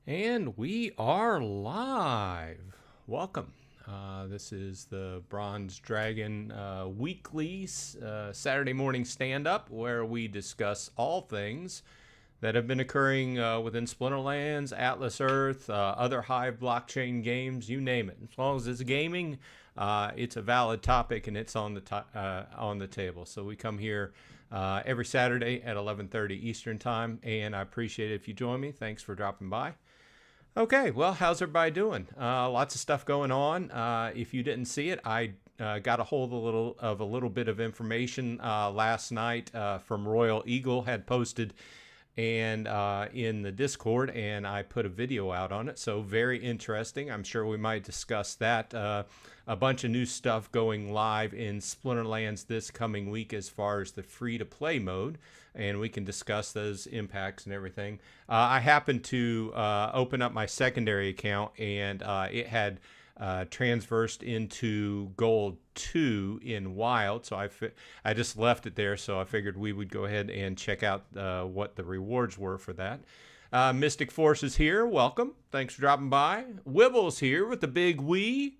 And we are live. Welcome. This is the Bronze Dragon weekly Saturday morning stand-up where we discuss all things that have been occurring within Splinterlands, Atlas Earth, other Hive blockchain games, you name it. As long as it's gaming, it's a valid topic and it's on the table. So we come here every Saturday at 11:30 Eastern Time, and I appreciate it if you join me. Thanks for dropping by. Okay, well, how's everybody doing? Lots of stuff going on. If you didn't see it, I got a hold of a little bit of information last night from Royal Eagle had posted and in the Discord, and I put a video out on it. So very interesting. I'm sure we might discuss that. A bunch of new stuff going live in Splinterlands this coming week as far as the free-to-play mode, and we can discuss those impacts and everything. I happened to open up my secondary account, and it had transversed into gold 2 in wild, so I just left it there. So I figured we would go ahead and check out what the rewards were for that. Mystic Force is here. Welcome. Thanks for dropping by. Wibble's here with the big Wii.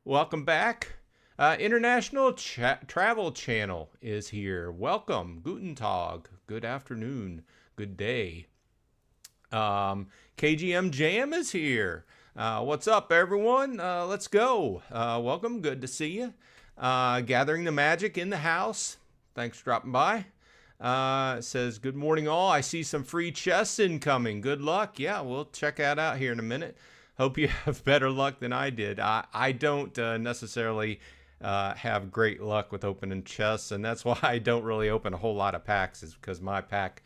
Welcome back. International Travel Channel is here. Welcome. Guten Tag. Good afternoon. Good day. KGM Jam is here. What's up, everyone? Let's go. Welcome. Good to see you. Gathering the Magic in the house. Thanks for dropping by. It says, good morning, all. I see some free chests incoming. Good luck. Yeah, we'll check that out here in a minute. Hope you have better luck than I did. I don't necessarily have great luck with opening chests, and that's why I don't really open a whole lot of packs, is because my pack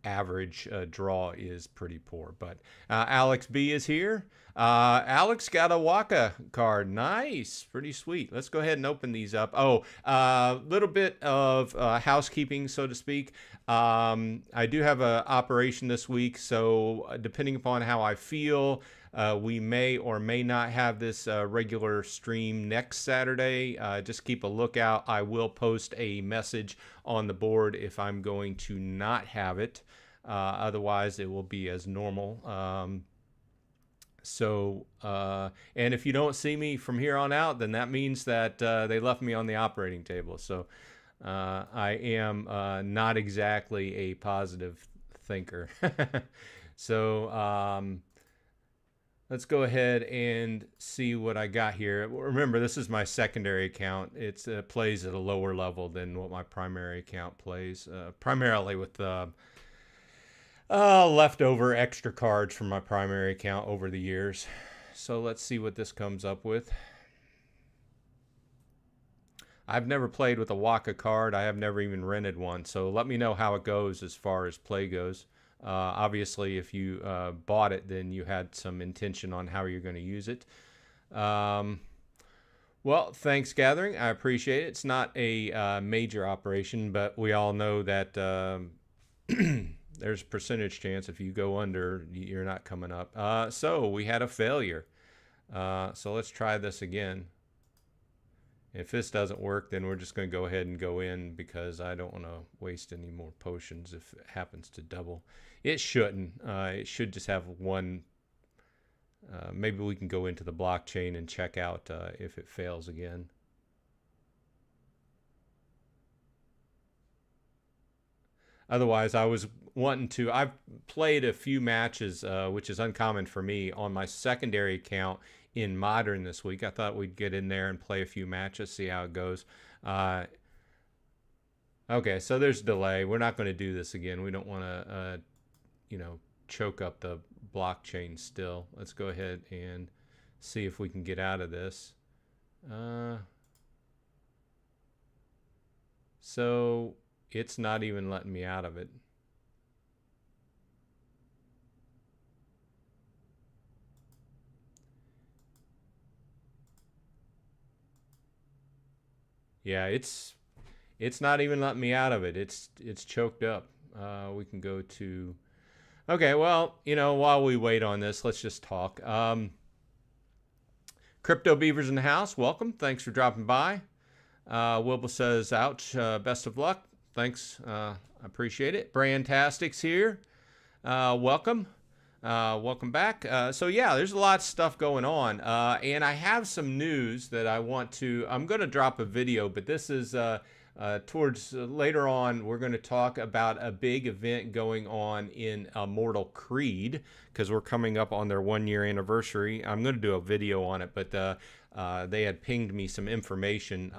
average draw is pretty poor. But Alex B is here. Alex got a Waka card. Nice. Pretty sweet. Let's go ahead and open these up. Oh, a little bit of housekeeping, so to speak. I do have an operation this week, so depending upon how I feel, we may or may not have this regular stream next Saturday. Just keep a lookout. I will post a message on the board if I'm going to not have it. Otherwise, it will be as normal. And if you don't see me from here on out, then that means that they left me on the operating table. So I am not exactly a positive thinker. So let's go ahead and see what I got here. Remember, this is my secondary account. It plays at a lower level than what my primary account plays, primarily with leftover extra cards from my primary account over the years. So let's see what this comes up with. I've never played with a Waka card. I have never even rented one. So let me know how it goes as far as play goes. Obviously, if you bought it, then you had some intention on how you're going to use it. Well, thanks, Gathering. I appreciate it. It's not a major operation, but we all know that there's a percentage chance if you go under, you're not coming up. So we had a failure. So let's try this again. If this doesn't work, then we're just going to go ahead and go in because I don't want to waste any more potions if it happens to double. It shouldn't. It should just have one. Maybe we can go into the blockchain and check out if it fails again. Otherwise, I was wanting to. I've played a few matches, which is uncommon for me, on my secondary account in Modern this week. I thought we'd get in there and play a few matches, see how it goes. Okay, so there's delay. We're not going to do this again. We don't want to, choke up the blockchain still. Let's go ahead and see if we can get out of this. So it's not even letting me out of it. Yeah, it's not even letting me out of it. It's choked up. We can go to. Okay, well, while we wait on this, let's just talk. Crypto Beavers in the house, welcome. Thanks for dropping by. Wilbur says, ouch, best of luck. Thanks, I appreciate it. Brandtastic's here. Welcome. Welcome back. So yeah, there's a lot of stuff going on, and I have some news that I want to. I'm going to drop a video, but this is towards later on. We're going to talk about a big event going on in Mortal Creed because we're coming up on their 1 year anniversary. I'm going to do a video on it, but they had pinged me some information.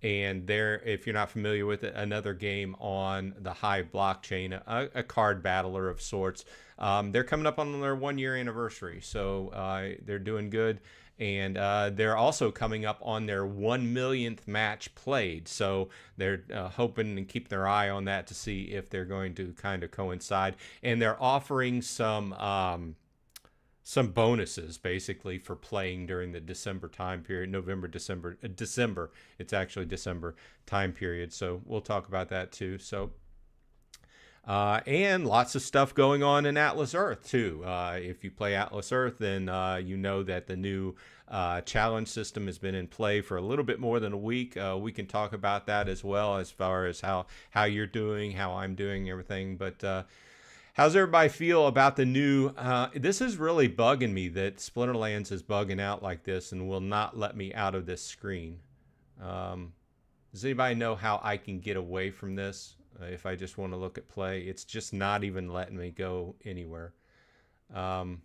And there, if you're not familiar with it, another game on the Hive blockchain, a card battler of sorts. They're coming up on their 1 year anniversary, so they're doing good. And they're also coming up on their 1 millionth match played. So they're hoping and keep their eye on that to see if they're going to kind of coincide. And they're offering some bonuses basically for playing during the December time period, November, December. It's actually December time period. So we'll talk about that too. So, and lots of stuff going on in Atlas Earth too. If you play Atlas Earth, then you know that the new challenge system has been in play for a little bit more than a week. We can talk about that as well, as far as how you're doing, how I'm doing, everything. But how's everybody feel about the new? This is really bugging me that Splinterlands is bugging out like this and will not let me out of this screen. Does anybody know how I can get away from this? If I just want to look at play, it's just not even letting me go anywhere. Let's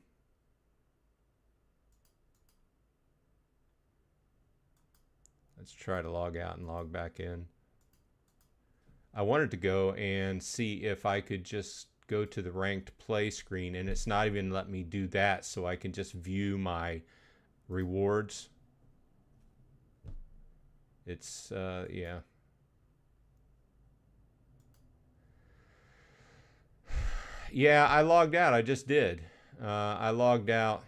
try to log out and log back in. I wanted to go and see if I could just go to the ranked play screen, and it's not even letting me do that, so I can just view my rewards. It's yeah. Yeah, I logged out. I just did. I logged out.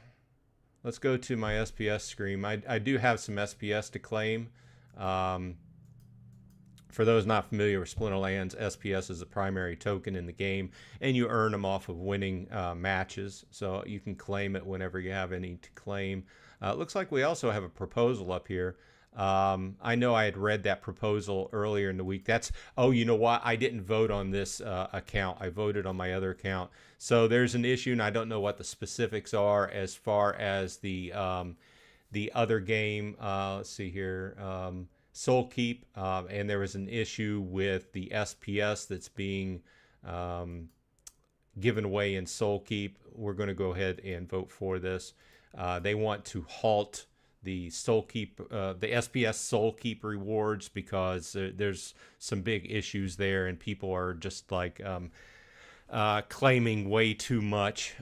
Let's go to my SPS screen. I do have some SPS to claim. For those not familiar with Splinterlands, SPS is the primary token in the game, and you earn them off of winning matches. So you can claim it whenever you have any to claim. It looks like we also have a proposal up here. I know I had read that proposal earlier in the week. Oh, you know what? I didn't vote on this account. I voted on my other account. So there's an issue, and I don't know what the specifics are as far as the other game. Let's see here. Soul Keep, and there was an issue with the SPS that's being given away in Soul Keep. We're going to go ahead and vote for this. They want to halt the Soul Keep, the SPS Soul Keep rewards, because there's some big issues there, and people are just like claiming way too much.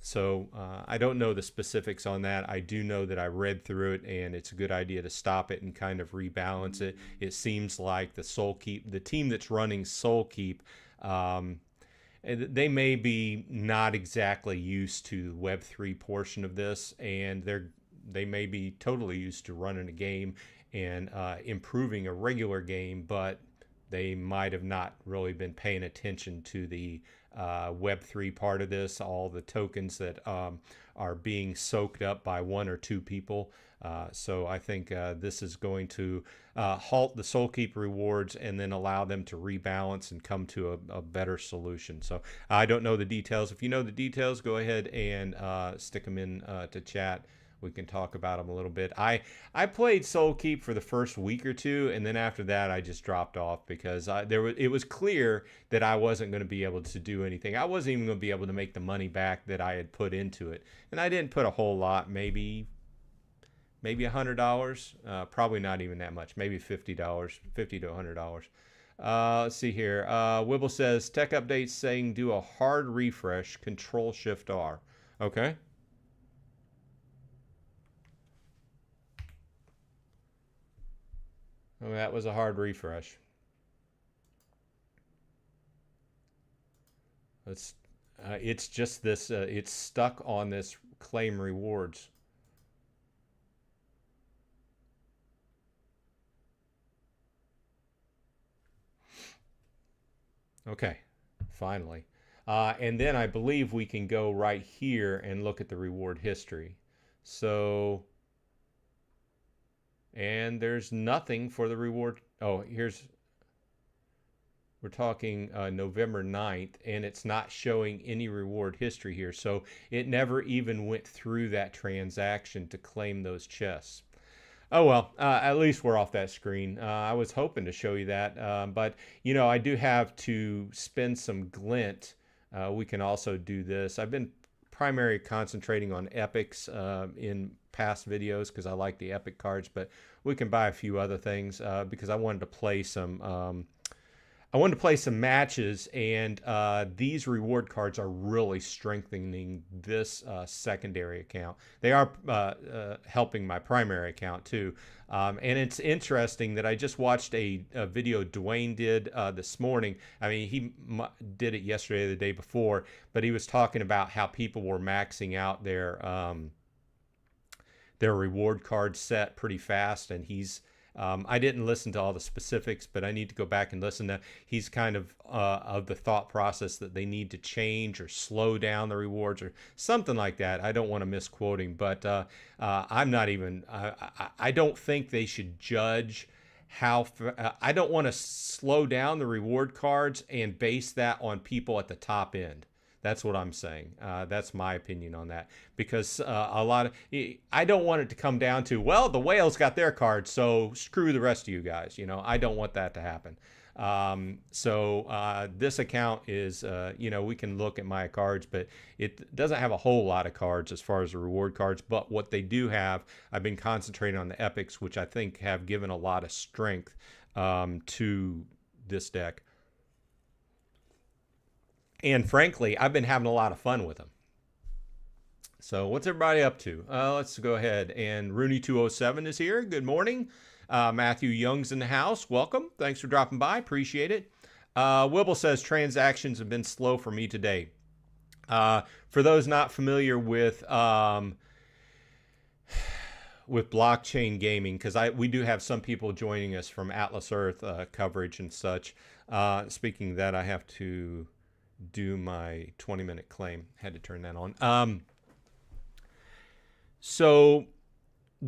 So I don't know the specifics on that. I do know that I read through it, and it's a good idea to stop it and kind of rebalance it. It seems like the team that's running Soul Keep, they may be not exactly used to the Web3 portion of this, and they may be totally used to running a game and improving a regular game, but they might have not really been paying attention to the Web3 part of this, all the tokens that are being soaked up by one or two people. So I think this is going to halt the Soul Keep rewards and then allow them to rebalance and come to a better solution. So I don't know the details. If you know the details, go ahead and stick them in to chat. We can talk about them a little bit. I played Soul Keep for the first week or two, and then after that I just dropped off because it was clear that I wasn't going to be able to do anything. I wasn't even going to be able to make the money back that I had put into it, and I didn't put a whole lot, maybe $100, probably not even that much, maybe $50, $50 to $100. Let's see here. Wibble says tech updates saying do a hard refresh, Control Shift R. Okay. Oh, that was a hard refresh. It's just this. It's stuck on this claim rewards. Okay, finally. And then I believe we can go right here and look at the reward history. So, and there's nothing for the reward. Oh, here's we're talking November 9th, and it's not showing any reward history here. So it never even went through that transaction to claim those chests. Oh, well, at least we're off that screen. I was hoping to show you that, but, you know, I do have to spend some glint. We can also do this. I've been primarily concentrating on epics in past videos because I like the epic cards, but we can buy a few other things because I wanted to play some matches, and these reward cards are really strengthening this secondary account. They are helping my primary account too. And it's interesting that I just watched a video Dwayne did this morning. I mean, he did it yesterday or the day before, but he was talking about how people were maxing out their reward card set pretty fast, and he's I didn't listen to all the specifics, but I need to go back and listen to. He's kind of the thought process that they need to change or slow down the rewards or something like that. I don't want to misquote him, but I'm not even. I don't think they should judge how. I don't want to slow down the reward cards and base that on people at the top end. That's what I'm saying. That's my opinion on that, because I don't want it to come down to, well, the whales got their cards, so screw the rest of you guys. You know, I don't want that to happen. This account is, you know, we can look at my cards, but it doesn't have a whole lot of cards as far as the reward cards. But what they do have, I've been concentrating on the epics, which I think have given a lot of strength to this deck. And frankly, I've been having a lot of fun with them. So what's everybody up to? Let's go ahead. And Rooney207 is here. Good morning. Matthew Young's in the house. Welcome. Thanks for dropping by. Appreciate it. Wibble says transactions have been slow for me today. For those not familiar with blockchain gaming, because we do have some people joining us from Atlas Earth coverage and such. Speaking of that, I have to do my 20-minute claim. Had to turn that on. So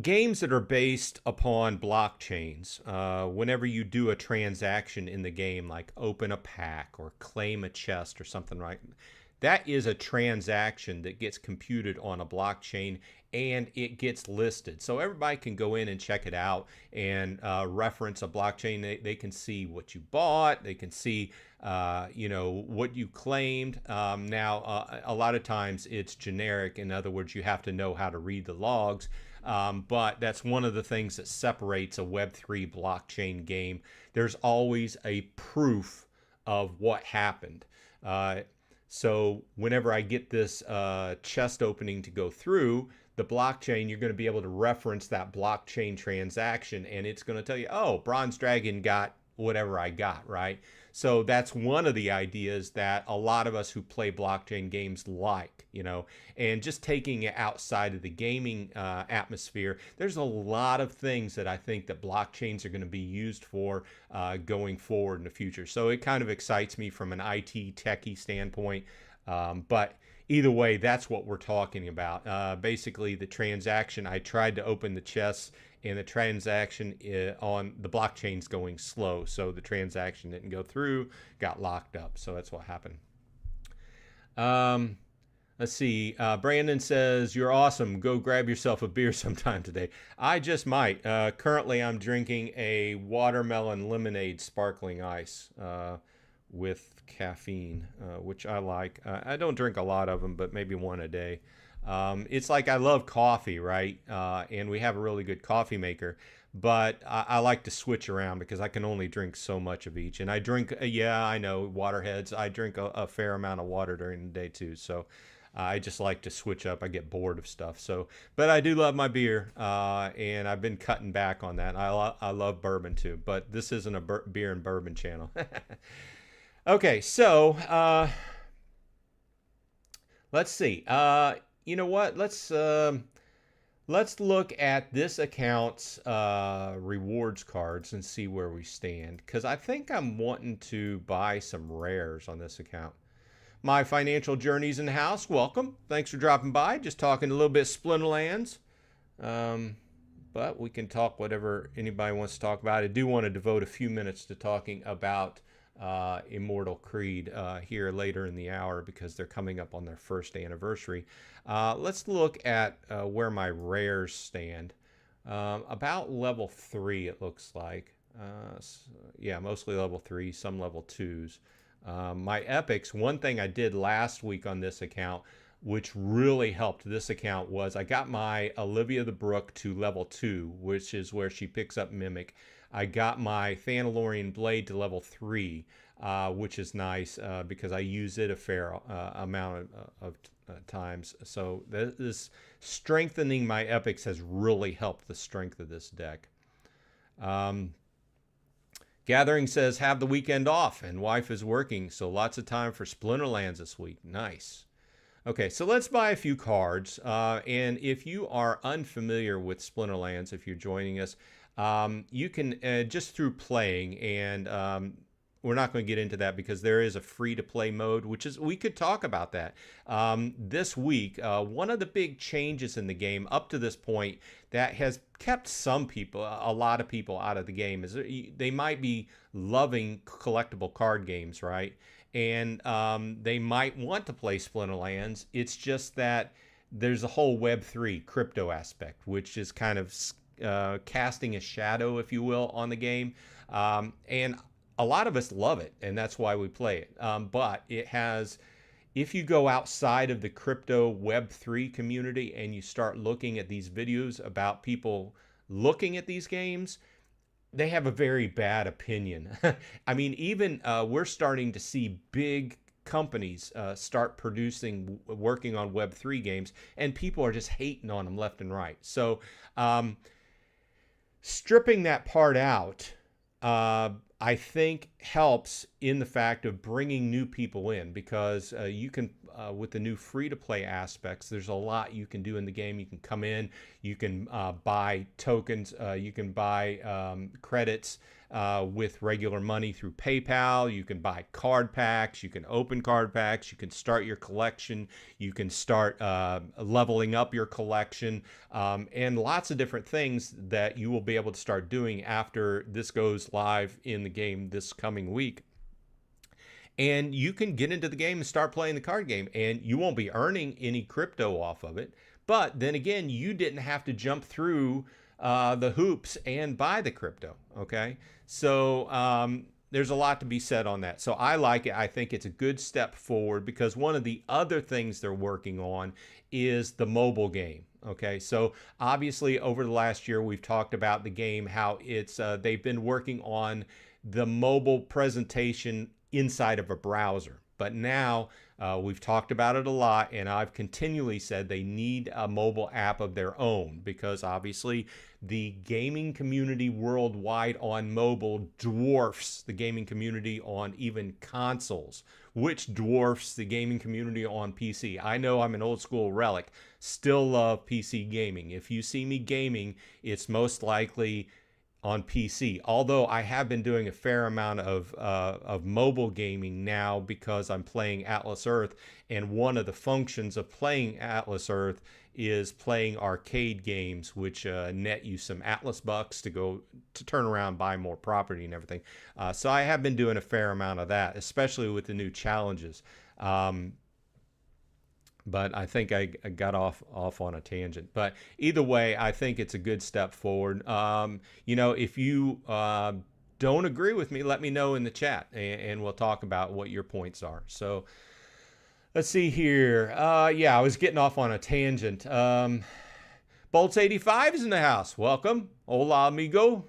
games that are based upon blockchains, whenever you do a transaction in the game, like open a pack or claim a chest or something like that, is a transaction that gets computed on a blockchain and it gets listed. So everybody can go in and check it out and reference a blockchain. They can see what you bought. They can see, you know, what you claimed. Now, a lot of times it's generic. In other words, you have to know how to read the logs. But that's one of the things that separates a Web3 blockchain game. There's always a proof of what happened. So whenever I get this chest opening to go through the blockchain, you're going to be able to reference that blockchain transaction, and it's going to tell you, oh, Bronze Dragon got whatever I got, right? So that's one of the ideas that a lot of us who play blockchain games like, you know, and just taking it outside of the gaming atmosphere, there's a lot of things that I think that blockchains are going to be used for going forward in the future. So it kind of excites me from an IT techie standpoint. But either way, that's what we're talking about. Basically, the transaction, I tried to open the chests, and the transaction on the blockchain's going slow. So the transaction didn't go through, got locked up. So that's what happened. Let's see. Brandon says, you're awesome. Go grab yourself a beer sometime today. I just might. Currently, I'm drinking a watermelon lemonade sparkling ice with caffeine, which I like. I don't drink a lot of them, but maybe one a day. It's like I love coffee, right? And we have a really good coffee maker, but I like to switch around because I can only drink so much of each. And I drink, yeah, I know, waterheads. I drink a fair amount of water during the day too. So I just like to switch up. I get bored of stuff. So, but I do love my beer, and I've been cutting back on that. I love bourbon too, but this isn't a beer and bourbon channel. Okay, so let's see. You know what? Let's look at this account's rewards cards and see where we stand, because I think I'm wanting to buy some rares on this account. My financial journey's in the house. Welcome. Thanks for dropping by. Just talking a little bit Splinterlands. But we can talk whatever anybody wants to talk about. I do want to devote a few minutes to talking about Immortal Creed here later in the hour because they're coming up on their first anniversary. Let's look at where my rares stand. About level 3 it looks like. Yeah, mostly level 3, some level 2s. My epics, one thing I did last week on this account, which really helped this account, was I got my Olivia the Brook to level 2, which is where she picks up Mimic. I got my Thanalorian Blade to level 3, which is nice because I use it a fair amount of times. So this strengthening my epics has really helped the strength of this deck. Gathering says, have the weekend off and wife is working, so lots of time for Splinterlands this week. Nice. Okay, so let's buy a few cards. And if you are unfamiliar with Splinterlands, if you're joining us, you can just through playing, and we're not going to get into that because there is a free-to-play mode, which is, we could talk about that. This week, one of the big changes in the game up to this point that has kept some people, a lot of people out of the game, is they might be loving collectible card games, right? And they might want to play Splinterlands. It's just that there's a whole Web3 crypto aspect, which is kind of casting a shadow, if you will, on the game. And a lot of us love it, and that's why we play it. But it has, if you go outside of the crypto Web3 community and you start looking at these videos about people looking at these games, they have a very bad opinion. I mean, even we're starting to see big companies start working on Web3 games, and people are just hating on them left and right. So stripping that part out, I think helps in the fact of bringing new people in, because you can, with the new free-to-play aspects, there's a lot you can do in the game. You can come in, you can buy tokens, you can buy credits with regular money through PayPal. You can buy card packs, you can open card packs, you can start your collection, you can start leveling up your collection, and lots of different things that you will be able to start doing after this goes live in the game this coming week. And you can get into the game and start playing the card game, and you won't be earning any crypto off of it. But then again, you didn't have to jump through the hoops and buy the crypto, okay? So there's a lot to be said on that. So I like it. I think it's a good step forward, because one of the other things they're working on is the mobile game. Okay, so obviously over the last year, we've talked about the game, how it's they've been working on the mobile presentation inside of a browser. But now we've talked about it a lot, and I've continually said they need a mobile app of their own, because obviously the gaming community worldwide on mobile dwarfs the gaming community on even consoles, which dwarfs the gaming community on PC. I know I'm an old school relic, still love PC gaming. If you see me gaming, it's most likely on PC, although I have been doing a fair amount of mobile gaming now, because I'm playing Atlas Earth, and one of the functions of playing Atlas Earth is playing arcade games, which net you some Atlas bucks to go to turn around, buy more property and everything. So I have been doing a fair amount of that, especially with the new challenges. But I think I got off on a tangent. But either way, I think it's a good step forward. You know, if you don't agree with me, let me know in the chat, and we'll talk about what your points are. So let's see here. Yeah, I was getting off on a tangent. Bolts 85 is in the house. Welcome. Hola, amigo.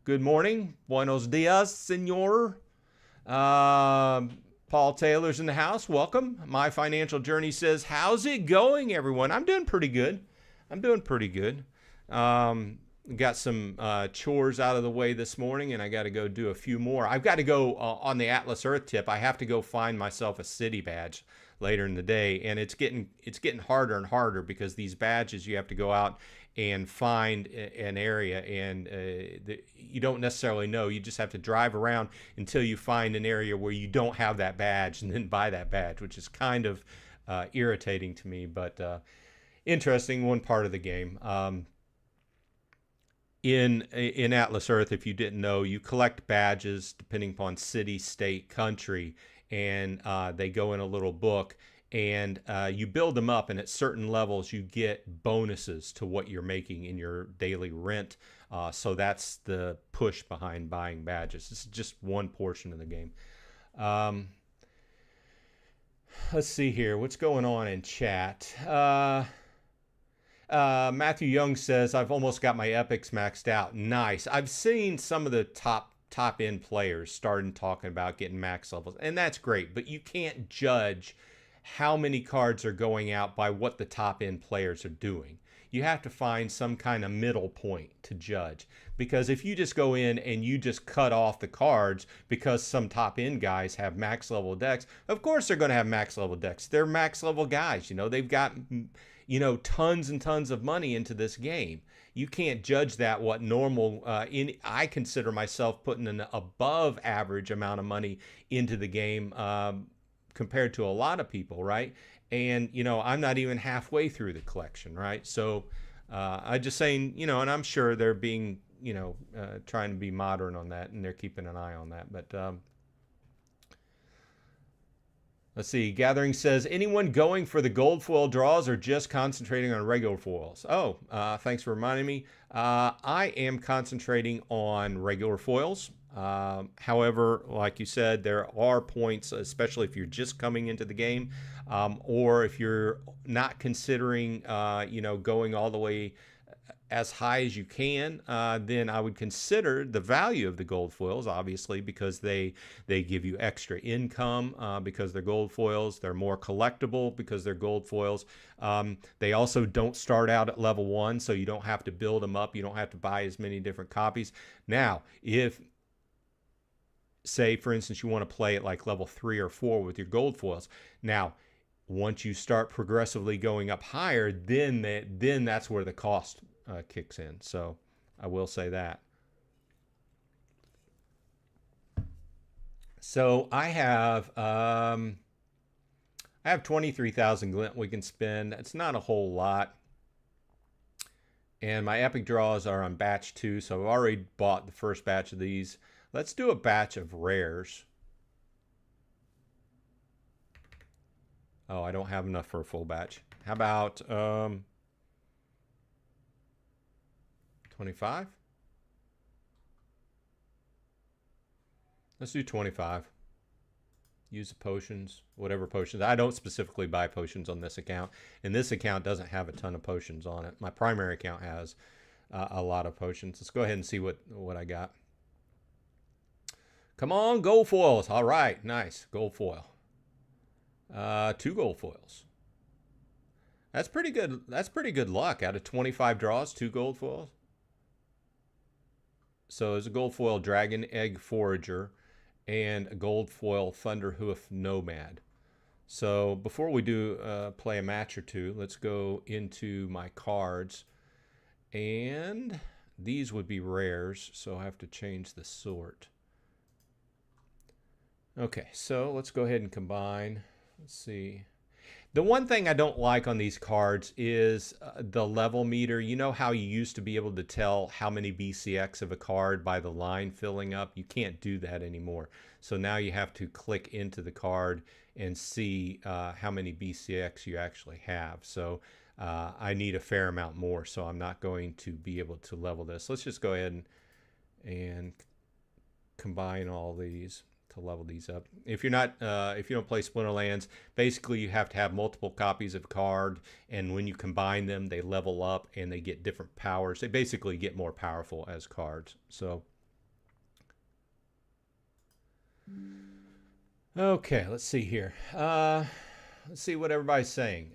Good morning. Buenos dias, senor. Paul Taylor's in the house. Welcome. My Financial Journey says, how's it going, everyone? I'm doing pretty good. Got some chores out of the way this morning, and I got to go do a few more. I've got to go on the Atlas Earth tip. I have to go find myself a city badge later in the day, and it's getting harder and harder, because these badges, you have to go out and find an area, and you don't necessarily know. You just have to drive around until you find an area where you don't have that badge, and then buy that badge, which is kind of irritating to me, but interesting, one part of the game. in Atlas Earth, if you didn't know, you collect badges depending upon city, state, country, and they go in a little book, and you build them up, and at certain levels you get bonuses to what you're making in your daily rent. So that's the push behind buying badges. This is just one portion of the game. Let's see here. What's going on in chat? Matthew Young says, I've almost got my epics maxed out. Nice. I've seen some of the top end players starting talking about getting max levels, and that's great, but you can't judge how many cards are going out by what the top end players are doing. You have to find some kind of middle point to judge, because if you just go in and you just cut off the cards because some top end guys have max level decks, of course they're going to have max level decks. They're max level guys. You know, they've got, you know, tons and tons of money into this game. You can't judge that what normal, I consider myself putting an above average amount of money into the game compared to a lot of people, right? And, you know, I'm not even halfway through the collection, right? So I'm just saying, you know, and I'm sure they're being, you know, trying to be modern on that, and they're keeping an eye on that. But let's see. Gathering says, anyone going for the gold foil draws or just concentrating on regular foils? Oh, thanks for reminding me. I am concentrating on regular foils. However, like you said, there are points, especially if you're just coming into the game, or if you're not considering, you know, going all the way as high as you can, then I would consider the value of the gold foils, obviously, because they give you extra income because they're gold foils. They're more collectible because they're gold foils. They also don't start out at level 1, so you don't have to build them up. You don't have to buy as many different copies. Now, if, say, for instance, you want to play at like level 3 or 4 with your gold foils. Now, once you start progressively going up higher, then that's where the cost kicks in. So I will say that. So I have 23,000 glint we can spend. It's not a whole lot. And my epic draws are on batch 2, so I've already bought the first batch of these. Let's do a batch of rares. Oh, I don't have enough for a full batch. How about 25? Let's do 25. Use the potions, whatever potions. I don't specifically buy potions on this account, and this account doesn't have a ton of potions on it. My primary account has a lot of potions. Let's go ahead and see what I got. Come on, gold foils. All right, nice. Gold foil. 2 gold foils. That's pretty good. That's pretty good luck. Out of 25 draws, 2 gold foils. So there's a gold foil Dragon Egg Forager and a gold foil Thunderhoof Nomad. So before we do play a match or two, let's go into my cards. And these would be rares, so I have to change the sort. Okay, so let's go ahead and combine. Let's see. The one thing I don't like on these cards is the level meter. You know how you used to be able to tell how many BCX of a card by the line filling up? You can't do that anymore. So now you have to click into the card and see how many BCX you actually have. So I need a fair amount more, so I'm not going to be able to level this. Let's just go ahead and combine all these to level these up. If you're not, if you don't play Splinterlands, basically you have to have multiple copies of a card, and when you combine them, they level up and they get different powers. They basically get more powerful as cards. So, okay, let's see here. Let's see what everybody's saying.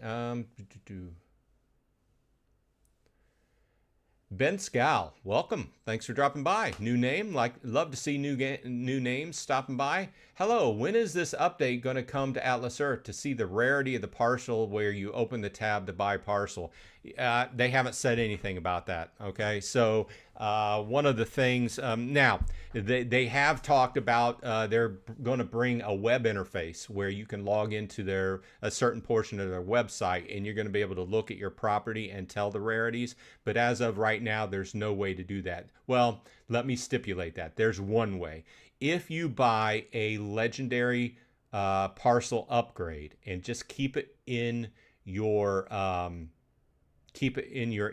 Ben Scal, welcome. Thanks for dropping by. New name, love to see new names stopping by. Hello, when is this update going to come to Atlas Earth to see the rarity of the parcel where you open the tab to buy parcel? They haven't said anything about that. Okay, so one of the things now they have talked about they're going to bring a web interface where you can log into a certain portion of their website, and you're going to be able to look at your property and tell the rarities. But as of right now, there's no way to do that. Well, let me stipulate that there's one way. If you buy a legendary parcel upgrade and just keep it in your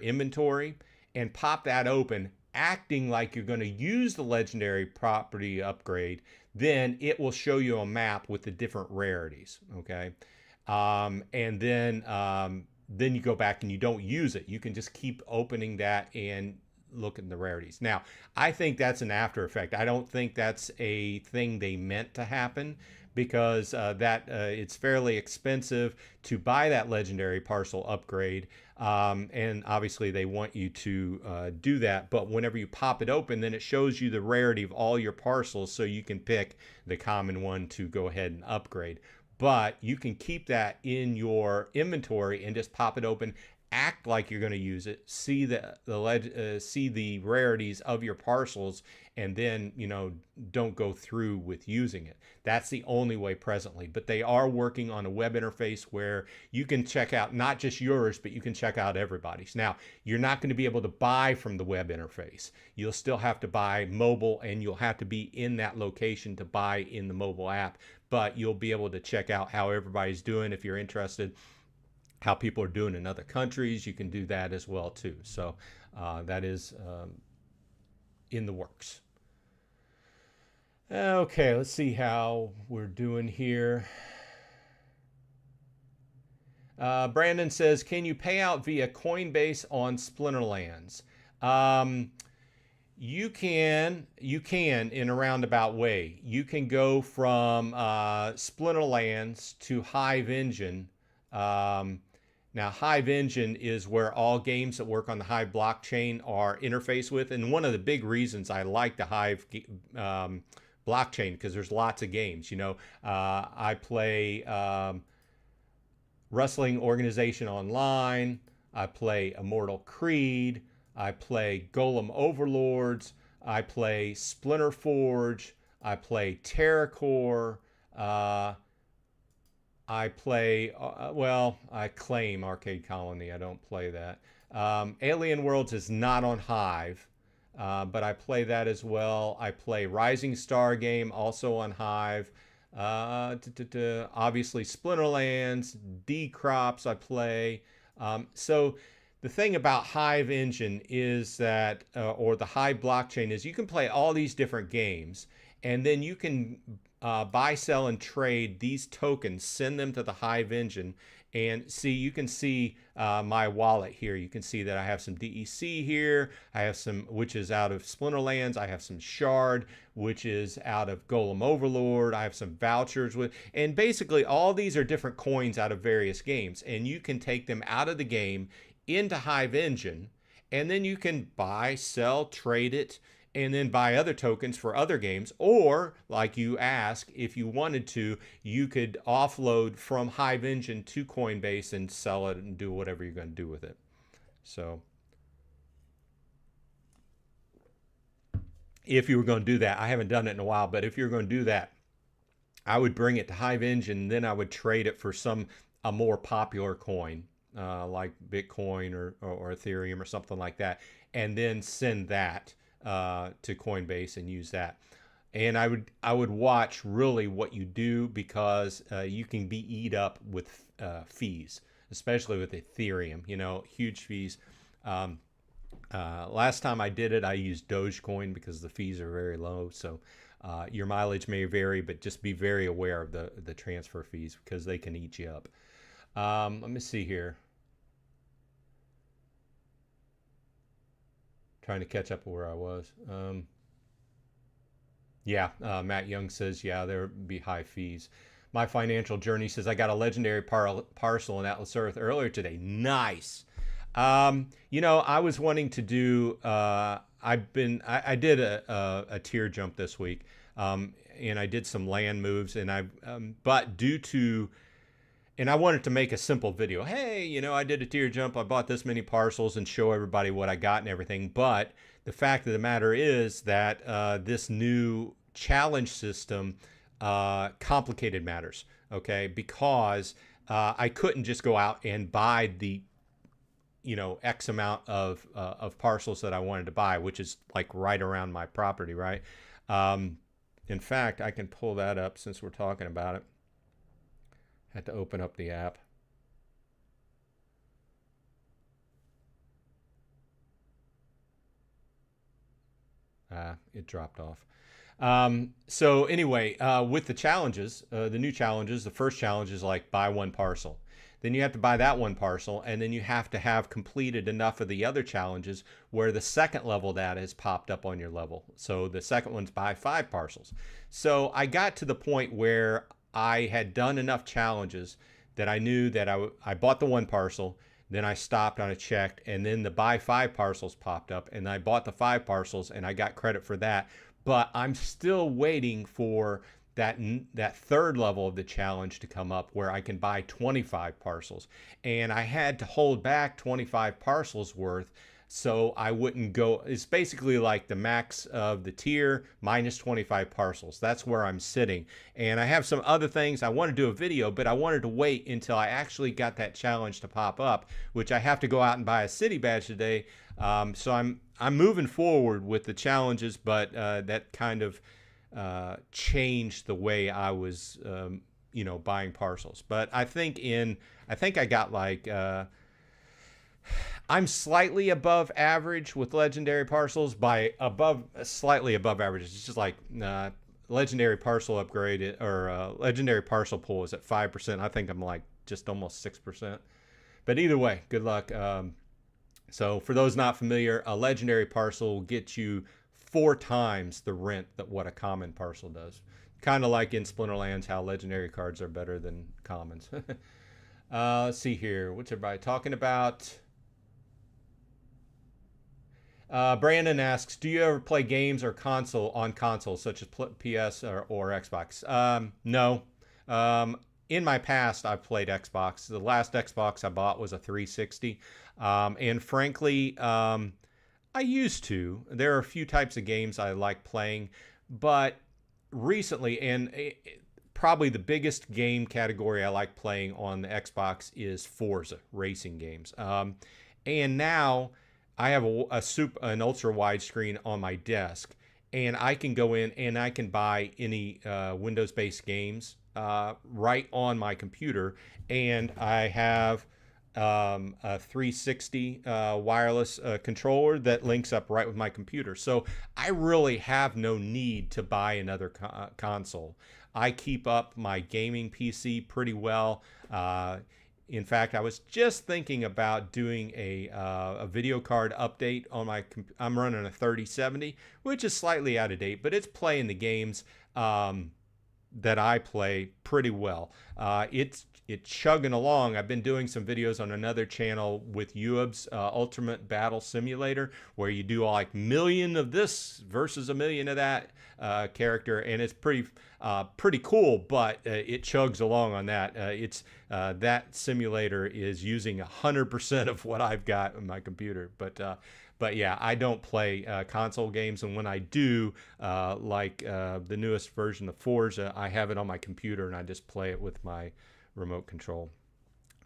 inventory and pop that open, acting like you're going to use the legendary property upgrade, then it will show you a map with the different rarities. Okay. And then you go back and you don't use it. You can just keep opening that and look at the rarities. Now, I think that's an after effect. I don't think that's a thing they meant to happen, because it's fairly expensive to buy that legendary parcel upgrade. And obviously they want you to do that. But whenever you pop it open, then it shows you the rarity of all your parcels, so you can pick the common one to go ahead and upgrade. But you can keep that in your inventory and just pop it open, act like you're going to use it, see the rarities of your parcels, and then don't go through with using it. That's the only way presently. But they are working on a web interface where you can check out not just yours, but you can check out everybody's. Now, you're not going to be able to buy from the web interface. You'll still have to buy mobile, and you'll have to be in that location to buy in the mobile app. But you'll be able to check out how everybody's doing if you're interested. How people are doing in other countries, you can do that as well too. So that is in the works. Okay, let's see how we're doing here. Brandon says, can you pay out via Coinbase on Splinterlands? You can in a roundabout way. You can go from Splinterlands to Hive Engine. Now, Hive Engine is where all games that work on the Hive blockchain are interfaced with. And one of the big reasons I like the Hive blockchain, because there's lots of games. I play Wrestling Organization Online. I play Immortal Creed. I play Golem Overlords. I play Splinter Forge. I play TerraCore. I play, I claim Arcade Colony. I don't play that. Alien Worlds is not on Hive, but I play that as well. I play Rising Star Game, also on Hive. Obviously, Splinterlands, D-Crops I play. So the thing about Hive Engine is that, or the Hive blockchain, is you can play all these different games, and then you can buy, sell, and trade these tokens, send them to the Hive Engine, and you can see my wallet here. You can see that I have some DEC here. I have some, which is out of Splinterlands. I have some Shard, which is out of Golem Overlord. I have some vouchers and basically all these are different coins out of various games, and you can take them out of the game into Hive Engine, and then you can buy, sell, trade it, and then buy other tokens for other games. Or, like you ask, if you wanted to, you could offload from Hive Engine to Coinbase and sell it and do whatever you're going to do with it. So if you were going to do that, I haven't done it in a while, but if you're going to do that, I would bring it to Hive Engine, then I would trade it for a more popular coin, like Bitcoin or Ethereum or something like that, and then send that to Coinbase and use that. And I would watch really what you do, because you can be eat up with fees, especially with Ethereum. Huge fees. Last time I did it, I used Dogecoin because the fees are very low. So your mileage may vary, but just be very aware of the transfer fees, because they can eat you up. Let me see here. Trying to catch up to where I was. Matt Young says, there would be high fees. My Financial Journey says, I got a legendary parcel in Atlas Earth earlier today. Nice. I was wanting to do, I did a tier jump this week, and I did some land moves, and but due to and I wanted to make a simple video. Hey, you know, I did a tier jump. I bought this many parcels and show everybody what I got and everything. But the fact of the matter is that this new challenge system complicated matters. Okay, because I couldn't just go out and buy the X amount of parcels that I wanted to buy, which is like right around my property, right? In fact, I can pull that up since we're talking about it. Had to open up the app. It dropped off. So anyway, with the challenges, the new challenges, the first challenge is like buy one parcel. Then you have to buy that one parcel, and then you have to have completed enough of the other challenges where the second level of that has popped up on your level. So the second one's buy 5 parcels. So I got to the point where I had done enough challenges that I knew that I bought the one parcel, then I stopped and I checked, and then the buy 5 parcels popped up, and I bought the 5 parcels and I got credit for that. But I'm still waiting for that third level of the challenge to come up where I can buy 25 parcels. And I had to hold back 25 parcels worth so I wouldn't go. It's basically like the max of the tier minus 25 parcels. That's where I'm sitting. And I have some other things. I want to do a video, but I wanted to wait until I actually got that challenge to pop up, which I have to go out and buy a city badge today. So I'm moving forward with the challenges, but that kind of changed the way I was, buying parcels. But I think I got like, I'm slightly above average with legendary parcels. By slightly above average, it's just like legendary parcel upgrade or legendary parcel pool is at 5%. I think I'm like just almost 6%. But either way, good luck. So for those not familiar, a legendary parcel will get you 4 times the rent that what a common parcel does. Kind of like in Splinterlands, how legendary cards are better than commons. Let's see here. What's everybody talking about? Brandon asks, do you ever play games or on consoles such as PS or Xbox? No. In my past, I've played Xbox. The last Xbox I bought was a 360. And frankly, I used to. There are a few types of games I like playing, but recently, and probably the biggest game category I like playing on the Xbox is Forza racing games. And now I have an ultra wide screen on my desk, and I can go in and I can buy any Windows-based games right on my computer, and I have a 360 wireless controller that links up right with my computer. So I really have no need to buy another console. I keep up my gaming PC pretty well. In fact, I was just thinking about doing a video card update on my. I'm running a 3070, which is slightly out of date, but it's playing the games that I play pretty well. It's chugging along. I've been doing some videos on another channel with Uab's Ultimate Battle Simulator, where you do like million of this versus a million of that character, and it's pretty cool. But it chugs along on that. That simulator is using 100% of what I've got on my computer. But yeah, I don't play console games, and when I do, like the newest version of Forza, I have it on my computer and I just play it with my remote control.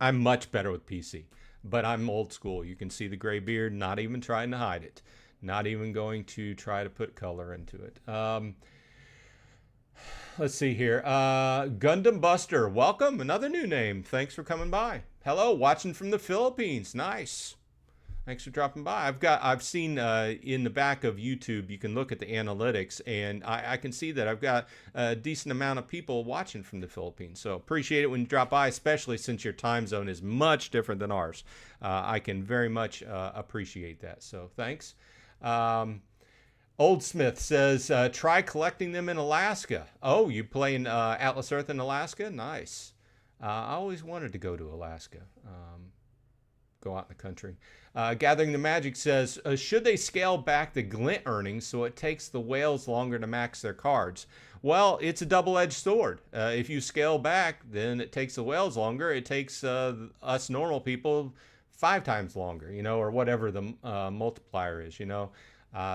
I'm much better with PC, but I'm old school. You can see the gray beard, not even trying to hide it, not even going to try to put color into it. Let's see here. Gundam Buster, welcome. Another new name. Thanks for coming by. Hello, watching from the Philippines. Nice. Thanks for dropping by. I've seen in the back of YouTube, you can look at the analytics, and I can see that I've got a decent amount of people watching from the Philippines. So appreciate it when you drop by, especially since your time zone is much different than ours. I can very much appreciate that. So thanks. Old Smith says, try collecting them in Alaska. Oh, you playing Atlas Earth in Alaska? Nice. I always wanted to go to Alaska. Go out in the country. Gathering the Magic says, should they scale back the glint earnings so it takes the whales longer to max their cards? Well, it's a double-edged sword. If you scale back, then it takes the whales longer. It takes us normal people 5 times longer, or whatever the multiplier is,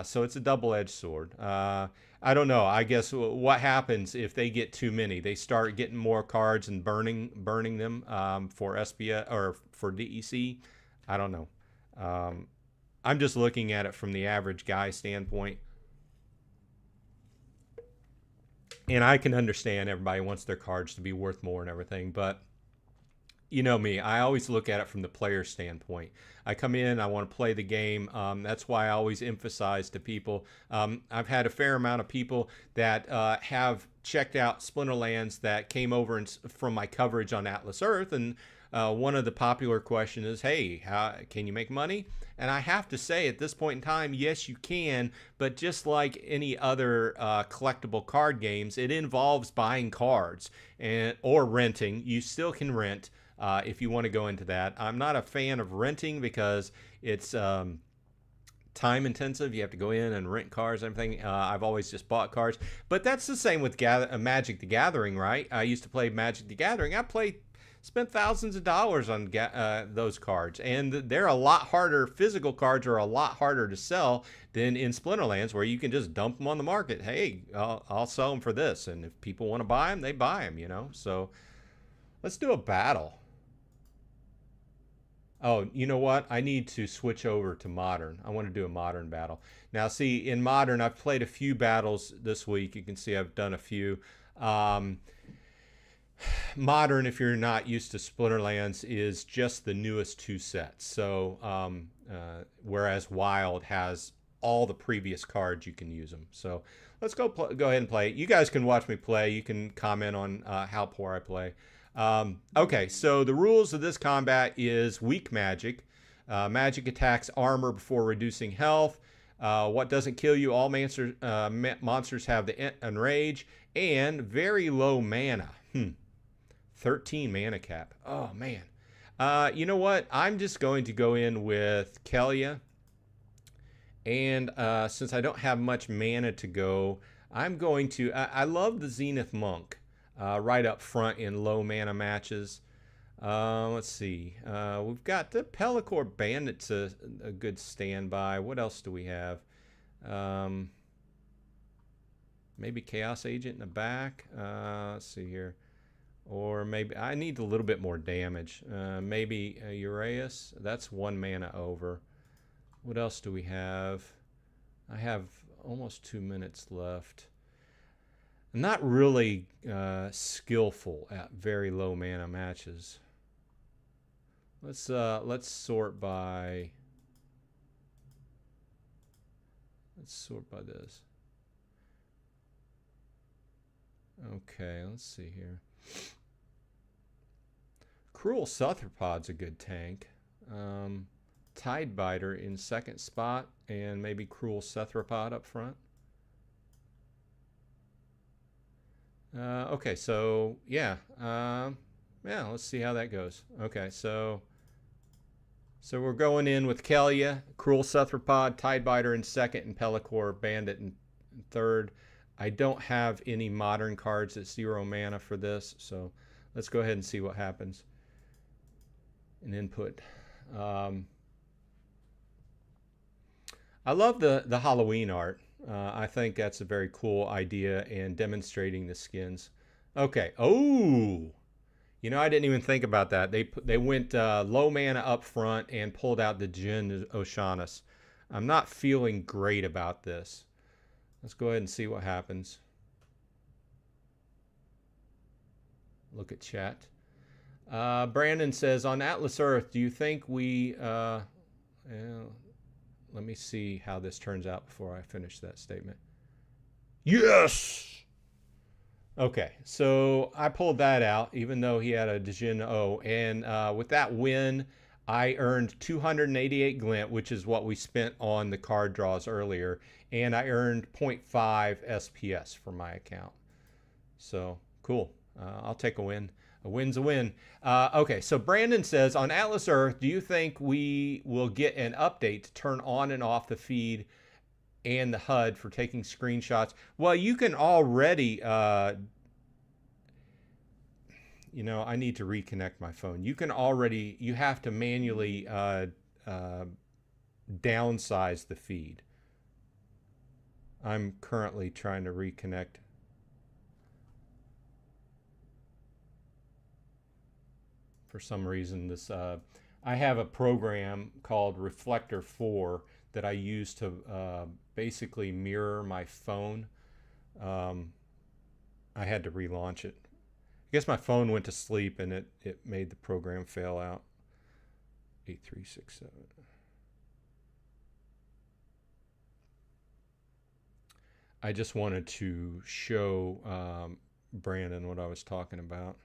So it's a double-edged sword. I don't know. I guess what happens if they get too many? They start getting more cards and burning them for SPS or for DEC. I don't know. I'm just looking at it from the average guy standpoint. And I can understand everybody wants their cards to be worth more and everything, but you know me, I always look at it from the player standpoint. I come in, I want to play the game. That's why I always emphasize to people. I've had a fair amount of people that have checked out Splinterlands that came over from my coverage on Atlas Earth, and one of the popular questions is, hey, can you make money? And I have to say at this point in time, yes, you can, but just like any other collectible card games, it involves buying cards or renting. You still can rent if you want to go into that. I'm not a fan of renting because it's time intensive. You have to go in and rent cards and everything. I've always just bought cards. But that's the same with Magic the Gathering, right? I used to play Magic the Gathering. Spent thousands of dollars on those cards, and they're a lot harder. Physical cards are a lot harder to sell than in Splinterlands, where you can just dump them on the market. Hey, I'll sell them for this, and if people want to buy them, they buy them. So let's do a battle. Oh, you know what? I need to switch over to modern. I want to do a modern battle. Now, see, in modern, I've played a few battles this week. You can see I've done a few. Modern, if you're not used to Splinterlands, is just the newest 2 sets. So whereas Wild has all the previous cards, you can use them. So let's go ahead and play. You guys can watch me play. You can comment on how poor I play. Okay, so the rules of this combat is weak magic. Magic attacks armor before reducing health. What doesn't kill you? All monsters have the enrage, and very low mana. 13 mana cap. Oh, man. You know what? I'm just going to go in with Kelia. And since I don't have much mana to go, I'm going to... I love the Zenith Monk right up front in low mana matches. Let's see. We've got the Pellicore Bandit's a good standby. What else do we have? Maybe Chaos Agent in the back. Let's see here. Or maybe I need a little bit more damage. Maybe Uraeus. That's 1 mana over. What else do we have? I have almost 2 minutes left. I'm not really skillful at very low mana matches. Let's sort by. Let's sort by this. Okay, let's see here. Cruel Cephropod's a good tank. Tidebiter in second spot, and maybe Cruel Cephalopod up front. Okay, so yeah, let's see how that goes. Okay, so we're going in with Kelia, Cruel Cephalopod, Tidebiter in second, and Pellicore Bandit in third. I don't have any modern cards at 0 mana for this, so let's go ahead and see what happens. An input. I love the Halloween art. I think that's a very cool idea and demonstrating the skins. Okay. Oh, I didn't even think about that. They went low mana up front and pulled out the Jin Oceanus. I'm not feeling great about this. Let's go ahead and see what happens. Look at chat. Brandon says, on Atlas Earth, do you think we... let me see how this turns out before I finish that statement. Yes! Okay, so I pulled that out, even though he had a Dijin O. And with that win, I earned 288 glint, which is what we spent on the card draws earlier. And I earned 0.5 SPS for my account. So, cool. I'll take a win. A win's a win. Okay, so Brandon says, on Atlas Earth, do you think we will get an update to turn on and off the feed and the HUD for taking screenshots. Well, you can already, you know, I need to reconnect my phone. You can already, you have to manually downsize the feed. I'm currently trying to reconnect. For some reason, this I have a program called Reflector 4 that I use to basically mirror my phone. I had to relaunch it. I guess my phone went to sleep and it made the program fail out. 8367. I just wanted to show Brandon what I was talking about.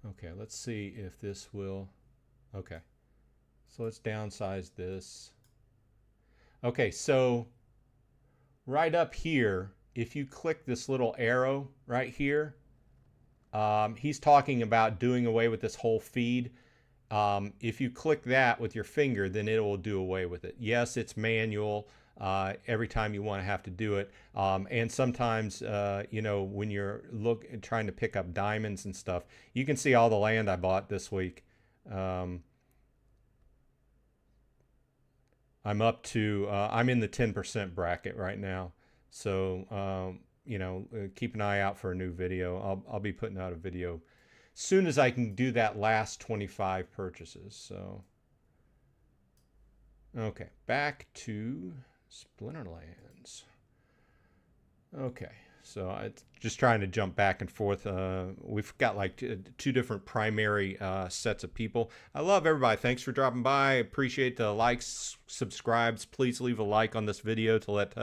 Okay, let's see if this will. Okay, so let's downsize this. Okay, so right up here, if you click this little arrow right here, he's talking about doing away with this whole feed. If you click that with your finger, then it will do away with it. Yes, it's manual every time you want to have to do it. And sometimes, you know, when you're trying to pick up diamonds and stuff, you can see all the land I bought this week. I'm up to, I'm in the 10% bracket right now. So, you know, keep an eye out for a new video. I'll be putting out a video soon as I can do that last 25 purchases. So, okay, back to Splinterlands. Okay, so I'm just trying to jump back and forth. We've got like two different primary sets of people. I love everybody. Thanks for dropping by. Appreciate the likes, subscribes. Please leave a like on this video to let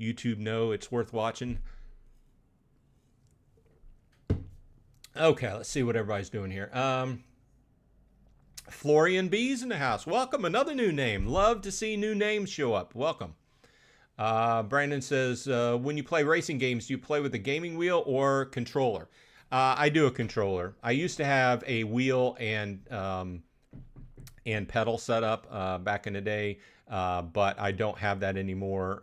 YouTube know it's worth watching. Okay, let's see what everybody's doing here. Florian B's in the house. Welcome, another new name. Love to see new names show up. Welcome. Brandon says, when you play racing games, do you play with a gaming wheel or controller? I do a controller. I used to have a wheel and pedal set up back in the day, but I don't have that anymore.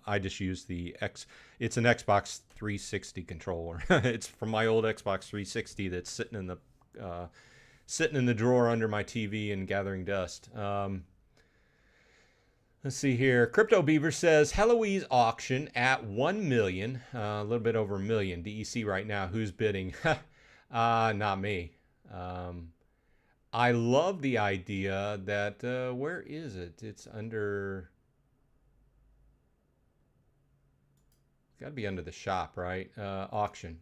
I just use it's an Xbox 360 controller. It's from my old Xbox 360 that's sitting in the drawer under my TV and gathering dust. Let's see here. Crypto Beaver says Heloise auction at 1 million, a little bit over a million DEC right now. Who's bidding? Not me. I love the idea that where is it? It's under. It's got to be under the shop, right? Auction.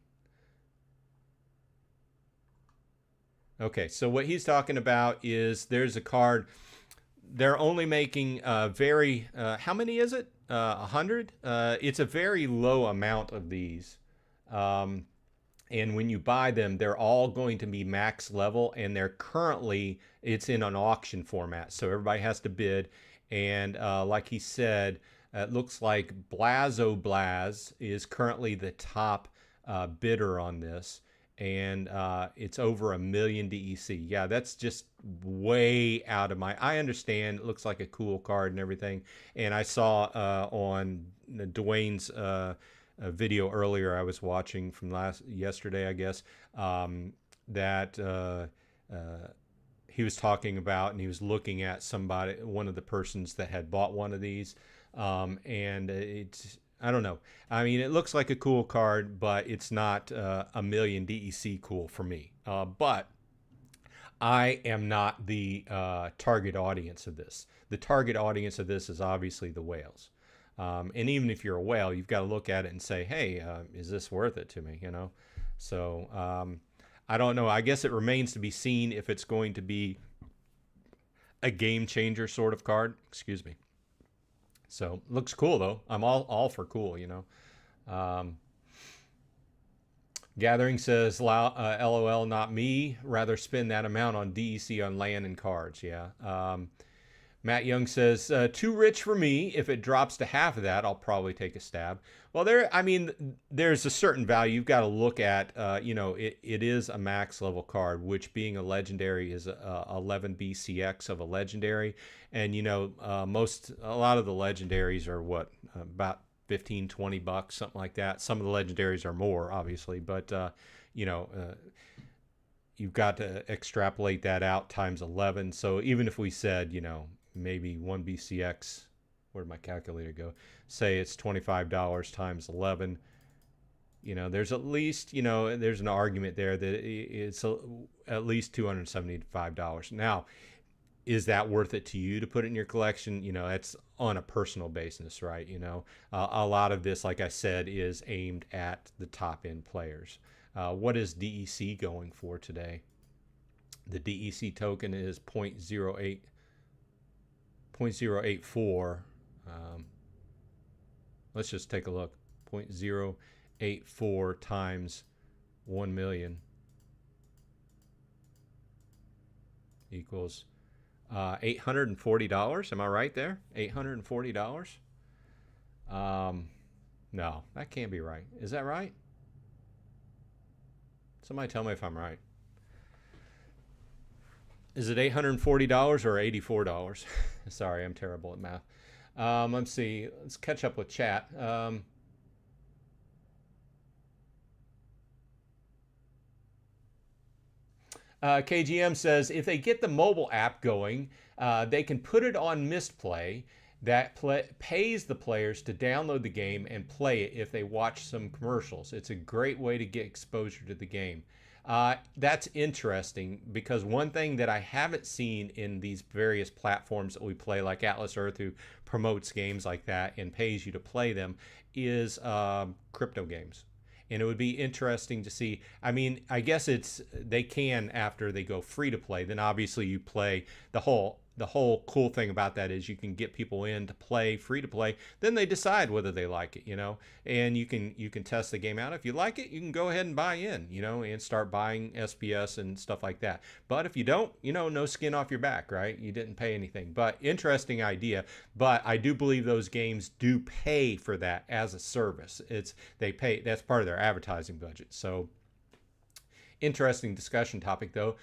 Okay, so what he's talking about is there's a card. They're only making how many is it? 100? It's a very low amount of these. And when you buy them, they're all going to be max level, and it's in an auction format. So everybody has to bid. And like he said, it looks like Blaz is currently the top bidder on this. And it's over 1 million DEC. Yeah, that's just way out of I understand it looks like a cool card and everything. And I saw on Dwayne's video earlier I was watching from yesterday, I guess, that he was talking about, and he was looking at one of the persons that had bought one of these. And I don't know. I mean, it looks like a cool card, but it's not 1 million DEC cool for me. But I am not the target audience of this. The target audience of this is obviously the whales. And even if you're a whale, you've got to look at it and say, hey, is this worth it to me? You know? So I don't know. I guess it remains to be seen if it's going to be a game changer sort of card. Excuse me. So looks cool though. I'm all for cool, you know. Gathering says, LOL, not me. Rather spend that amount on DEC on land and cards. Yeah. Matt Young says, too rich for me. If it drops to half of that, I'll probably take a stab. Well, there's a certain value. You've got to look at, it is a max level card, which being a legendary is 11 BCX of a legendary. And, a lot of the legendaries are about 15, 20 bucks, something like that. Some of the legendaries are more, obviously, but, you've got to extrapolate that out times 11. So even if we said, maybe 1 BCX, where'd my calculator go? Say it's $25 times 11. There's at least, there's an argument there that it's at least $275. Now, is that worth it to you to put it in your collection? That's on a personal basis, right? A lot of this, like I said, is aimed at the top end players. What is DEC going for today? The DEC token is 0.084. Let's just take a look. 0.084 times 1 million equals $840. Am I right there? $840? No, that can't be right. Is that right? Somebody tell me if I'm right. Is it $840 or $84? Sorry, I'm terrible at math. Let's see. Let's catch up with chat. KGM says, if they get the mobile app going, they can put it on Misplay that pays the players to download the game and play it if they watch some commercials. It's a great way to get exposure to the game. That's interesting, because one thing that I haven't seen in these various platforms that we play, like Atlas Earth, who promotes games like that and pays you to play them, is crypto games. And it would be interesting to see. I mean, I guess they can, after they go free to play, then obviously you play the whole cool thing about that is you can get people in to play free to play. Then they decide whether they like it, and you can test the game out. If you like it, you can go ahead and buy in, and start buying SPS and stuff like that. But if you don't, no skin off your back, right? You didn't pay anything. But interesting idea. But I do believe those games do pay for that as a service. They pay. That's part of their advertising budget. So interesting discussion topic, though.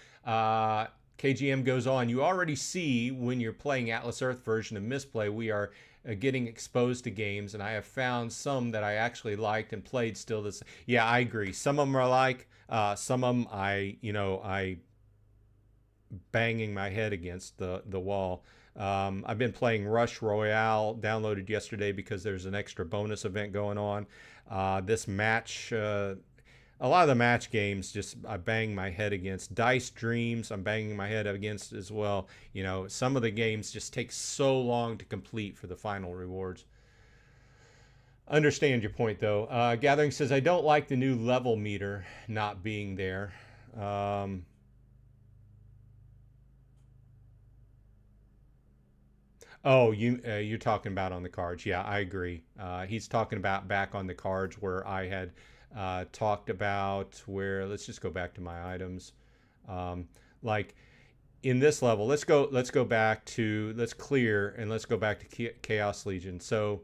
KGM goes on, you already see when you're playing Atlas Earth version of Misplay, we are getting exposed to games, and I have found some that I actually liked and played still this. Yeah, I agree. Some of them are like, some of them I banging my head against the wall. I've been playing Rush Royale, downloaded yesterday because there's an extra bonus event going on. This match, a lot of the match games, just I bang my head against. Dice Dreams, I'm banging my head against as well. Some of the games just take so long to complete for the final rewards. Understand your point, though. Gathering says, I don't like the new level meter not being there. Oh, you're talking about on the cards. Yeah, I agree. He's talking about back on the cards where I had talked about let's just go back to my items. Like in this level, let's clear and let's go back to Chaos Legion. So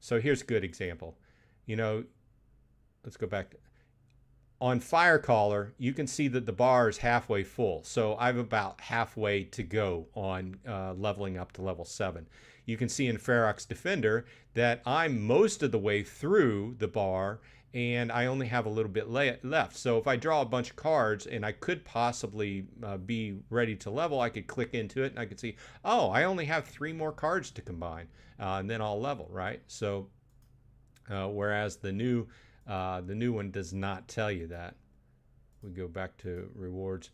here's a good example. Let's go back to, on Firecaller, you can see that the bar is halfway full. So I'm about halfway to go on leveling up to level 7. You can see in Ferox Defender that I'm most of the way through the bar and I only have a little bit left. So if I draw a bunch of cards and I could possibly be ready to level, I could click into it and I could see, oh, I only have 3 more cards to combine, and then I'll level, right? So whereas the new one does not tell you that. We go back to rewards.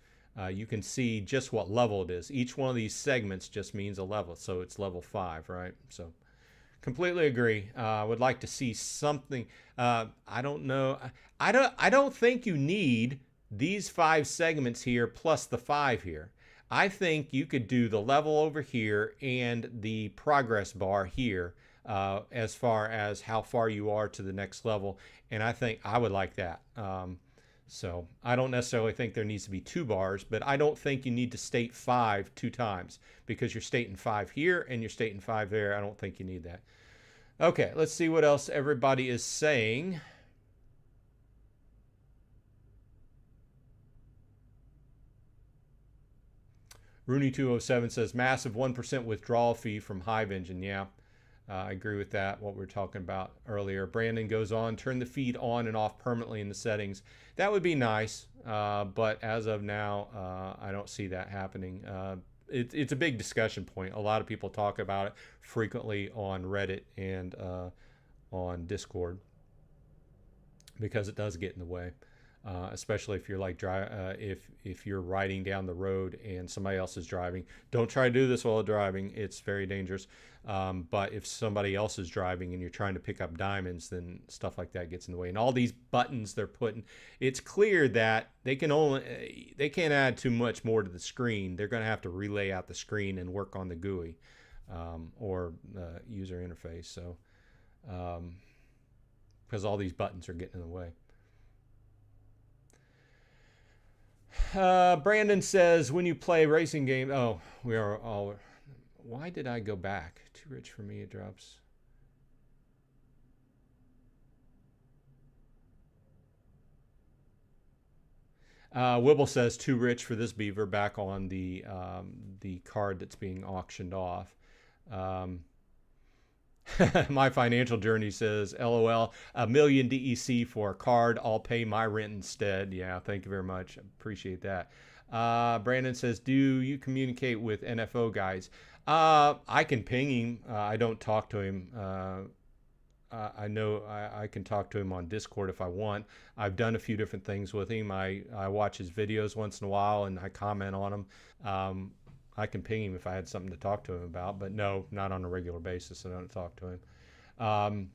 You can see just what level it is. Each one of these segments just means a level. So it's level 5, right? So completely agree. I would like to see something. I don't know. I don't think you need these 5 segments here plus the 5 here. I think you could do the level over here and the progress bar here as far as how far you are to the next level. And I think I would like that. So I don't necessarily think there needs to be 2 bars, but I don't think you need to state 5 2 times, because you're stating 5 here and you're stating 5 there. I don't think you need that. Okay, let's see what else everybody is saying. Rooney207 says massive 1% withdrawal fee from Hive engine. Yeah, I agree with that, what we were talking about earlier. Brandon goes on, turn the feed on and off permanently in the settings. That would be nice, but as of now, I don't see that happening. It's a big discussion point. A lot of people talk about it frequently on Reddit and on Discord, because it does get in the way. Especially if you're like if you're riding down the road and somebody else is driving. Don't try to do this while driving. It's very dangerous. But if somebody else is driving and you're trying to pick up diamonds, then stuff like that gets in the way. And all these buttons they're putting, it's clear that they can't add too much more to the screen. They're going to have to relay out the screen and work on the GUI or user interface. So because all these buttons are getting in the way. Brandon says, when you play racing game, oh, we are all, why did I go back? Too rich for me, it drops. Wibble says, too rich for this beaver, back on the card that's being auctioned off. My financial journey says, LOL, $1 million DEC for a card. I'll pay my rent instead. Yeah, thank you very much. Appreciate that. Brandon says, do you communicate with NFO guys? I can ping him. I don't talk to him. I know I can talk to him on Discord if I want. I've done a few different things with him. I watch his videos once in a while and I comment on them. I can ping him if I had something to talk to him about, but no, not on a regular basis. I don't talk to him.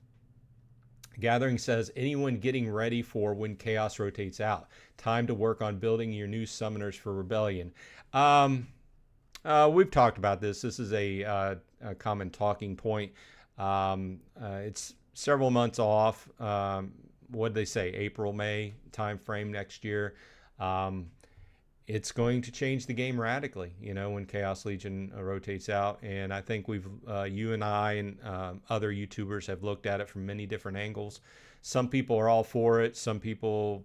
Gathering says, anyone getting ready for when chaos rotates out? Time to work on building your new summoners for Rebellion. We've talked about this. This is a common talking point. It's several months off. What did they say? April, May time frame next year. It's going to change the game radically, you know, when Chaos Legion rotates out. And I think you and I and other YouTubers have looked at it from many different angles. Some people are all for it. Some people,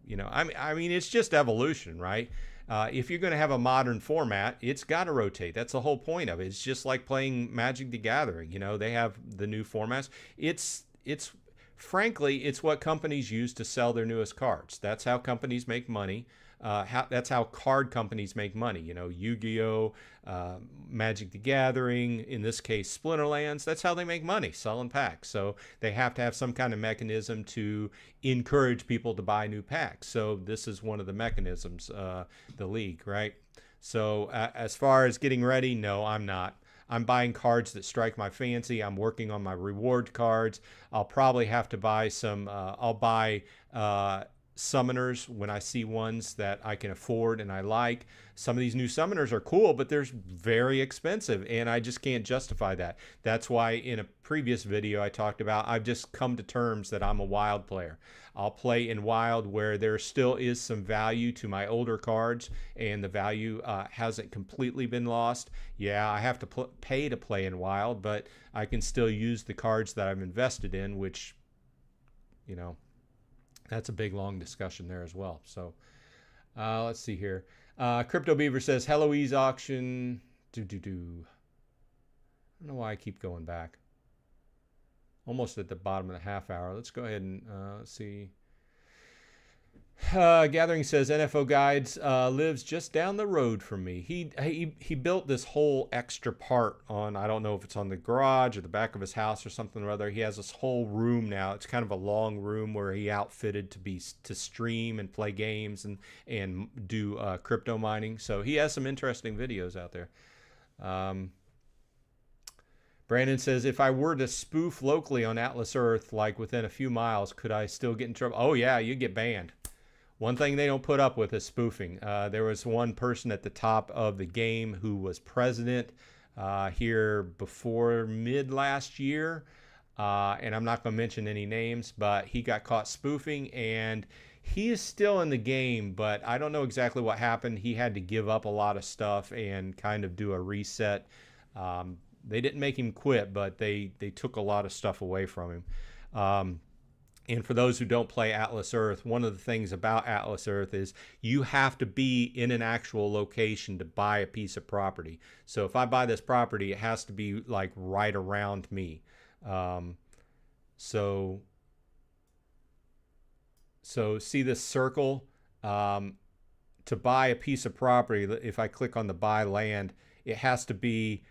you know, I mean, it's just evolution, right? If you're going to have a modern format, it's got to rotate. That's the whole point of it. It's just like playing Magic the Gathering. You know, they have the new formats. It's frankly, it's what companies use to sell their newest cards. That's how companies make money. That's how card companies make money. You know, Yu-Gi-Oh, Magic the Gathering, in this case, Splinterlands. That's how they make money, selling packs. So they have to have some kind of mechanism to encourage people to buy new packs. So this is one of the mechanisms, the league, right? So as far as getting ready, no, I'm not. I'm buying cards that strike my fancy. I'm working on my reward cards. I'll probably have to buy some, I'll buy summoners when I see ones that I can afford and I like. Some of these new summoners are cool, but they're very expensive and I just can't justify that. That's why in a previous video I talked about, I've just come to terms that I'm a wild player. I'll play in wild where there still is some value to my older cards and the value hasn't completely been lost. Yeah, I have to pay to play in wild, but I can still use the cards that I've invested in, which, you know, that's a big, long discussion there as well. So let's see here. Crypto Beaver says, Heloise auction. I don't know why I keep going back. Almost at the bottom of the half hour. Let's go ahead and see. Gathering says, NFO Guides lives just down the road from me. He built this whole extra part on, I don't know if it's on the garage or the back of his house or something or other. He has this whole room now. It's kind of a long room where he outfitted to stream and play games and do crypto mining. So he has some interesting videos out there. Brandon says, if I were to spoof locally on Atlas Earth, like within a few miles, could I still get in trouble? Oh yeah, you get banned. One thing they don't put up with is spoofing. There was one person at the top of the game who was president here before mid last year. And I'm not going to mention any names, but he got caught spoofing and He is still in the game, but I don't know exactly what happened. He had to give up a lot of stuff and kind of do a reset. They didn't make him quit, but they took a lot of stuff away from him. And for those who don't play Atlas Earth, one of the things about Atlas Earth is you have to be in an actual location to buy a piece of property. So if I buy this property, it has to be like right around me. So see this circle? To buy a piece of property, if I click on the buy land, it has to be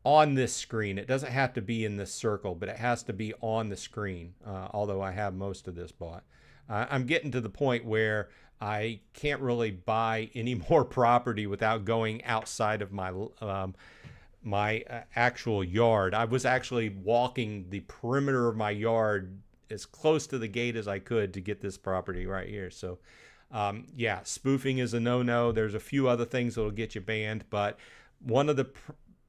on this screen. It doesn't have to be in this circle, but it has to be on the screen, although I have most of this bought. I'm getting to the point where I can't really buy any more property without going outside of my actual yard. I was actually walking the perimeter of my yard as close to the gate as I could to get this property right here. So yeah, spoofing is a no-no. There's a few other things that'll get you banned, but one of the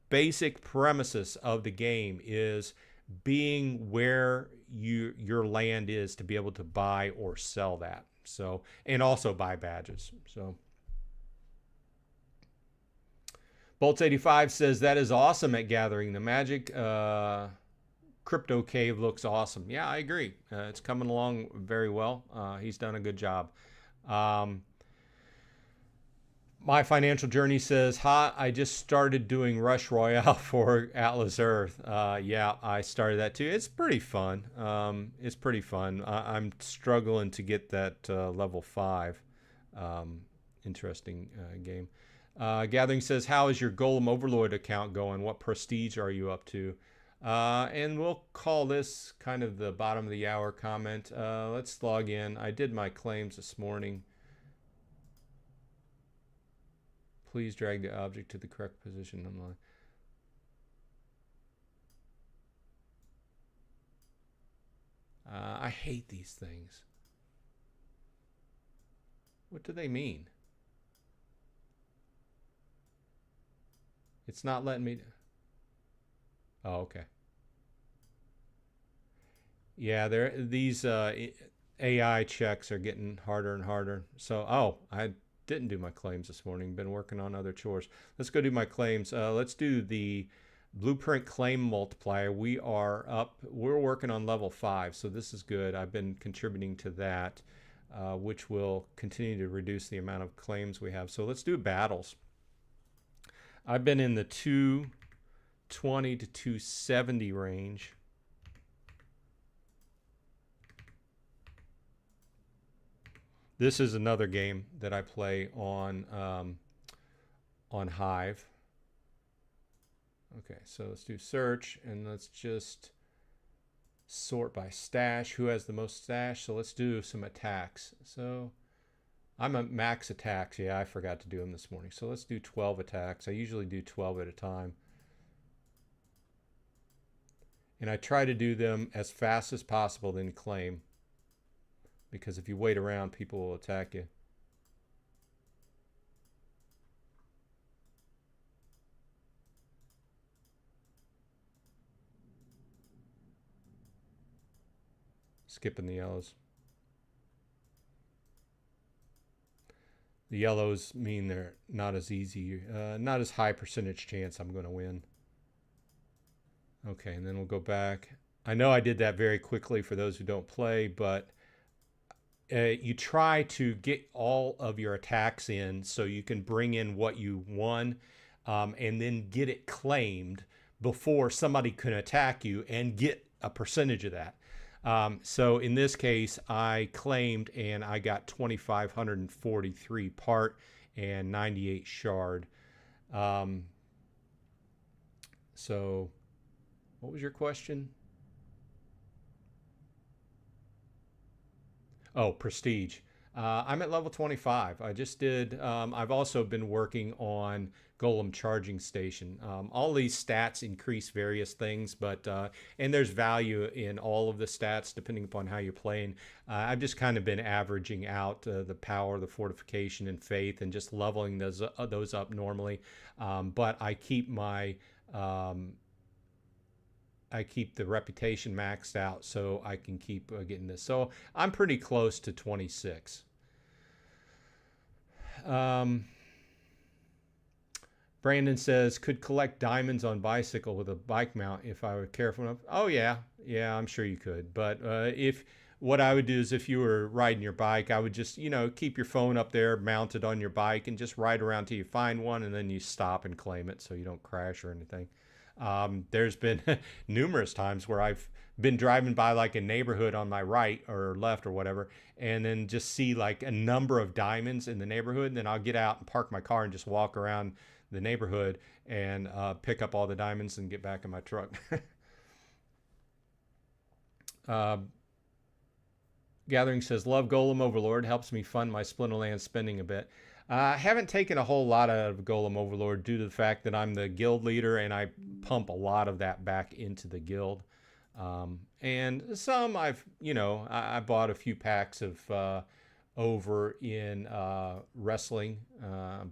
basic premises of the game is being where your land is to be able to buy or sell that. So, and also buy badges. So Bolts85 says that is awesome at gathering the magic. Crypto Cave looks awesome. Yeah, I agree. It's coming along very well. He's done a good job. My Financial Journey says, "Ha, I just started doing Rush Royale for Atlas Earth." Yeah, I started that too. It's pretty fun. It's pretty fun. I'm struggling to get that level 5. Interesting game. Gathering says, "How is your Golem Overlord account going? What prestige are you up to?" And we'll call this kind of the bottom of the hour comment. Let's log in. I did my claims this morning. Please drag the object to the correct position. I hate these things. What do they mean? It's not letting me. Oh, okay. Yeah, these AI checks are getting harder and harder. So, oh, I didn't do my claims this morning. Been working on other chores. Let's go do my claims. Let's do the Blueprint Claim Multiplier. We're working on level 5, so this is good. I've been contributing to that, which will continue to reduce the amount of claims we have. So let's do battles. I've been in the 220 to 270 range. This is another game that I play on Hive. Okay, so let's do search, and let's just sort by stash. Who has the most stash? So let's do some attacks. So I'm at max attacks. Yeah, I forgot to do them this morning. So let's do 12 attacks. I usually do 12 at a time. And I try to do them as fast as possible, then claim. Because if you wait around, people will attack you. Skipping the yellows. The yellows mean they're not as easy, not as high percentage chance I'm going to win. Okay, and then we'll go back. I know I did that very quickly for those who don't play, but you try to get all of your attacks in so you can bring in what you won, and then get it claimed before somebody can attack you and get a percentage of that. So in this case, I claimed and I got 2,543 part and 98 shard. So what was your question? Oh, prestige. I'm at level 25. I just did, I've also been working on Golem Charging Station. All these stats increase various things, but, and there's value in all of the stats depending upon how you're playing. I've just kind of been averaging out the power, the fortification, and faith, and just leveling those up normally. But I keep my, I keep the reputation maxed out so I can keep getting this. So I'm pretty close to 26. Brandon says, could collect diamonds on bicycle with a bike mount if I were careful enough. Oh, yeah. Yeah, I'm sure you could. But what I would do is if you were riding your bike, I would just, keep your phone up there mounted on your bike and just ride around till you find one, and then you stop and claim it so you don't crash or anything. There's been numerous times where I've been driving by like a neighborhood on my right or left or whatever, and then just see like a number of diamonds in the neighborhood, and then I'll get out and park my car and just walk around the neighborhood and pick up all the diamonds and get back in my truck. Gathering says, love Golem Overlord, helps me fund my Splinterlands spending a bit. I haven't taken a whole lot out of Golem Overlord due to the fact that I'm the guild leader and I pump a lot of that back into the guild. And some I bought a few packs of over in wrestling.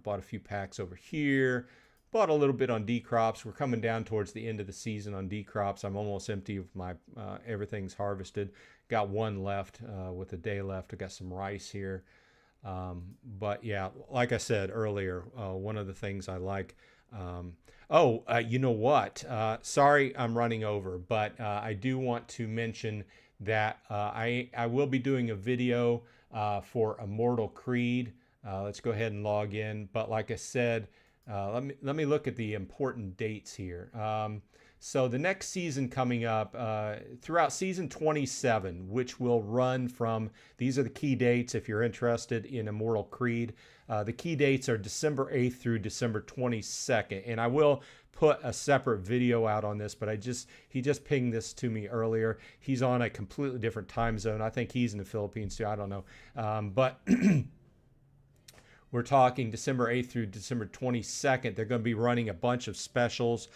Bought a few packs over here. Bought a little bit on D-crops. We're coming down towards the end of the season on D-crops. I'm almost empty of my everything's harvested. Got one left with a day left. I got some rice here. But yeah, like I said earlier, one of the things I like. You know what? Sorry, I'm running over, but I do want to mention that I will be doing a video for Immortal Creed. Let's go ahead and log in. But like I said, let me look at the important dates here. So the next season coming up, throughout season 27, which will run from, these are the key dates if you're interested in Immortal Creed. The key dates are December 8th through December 22nd. And I will put a separate video out on this, but he just pinged this to me earlier. He's on a completely different time zone. I think he's in the Philippines too. I don't know. But we're talking December 8th through December 22nd. They're going to be running a bunch of specials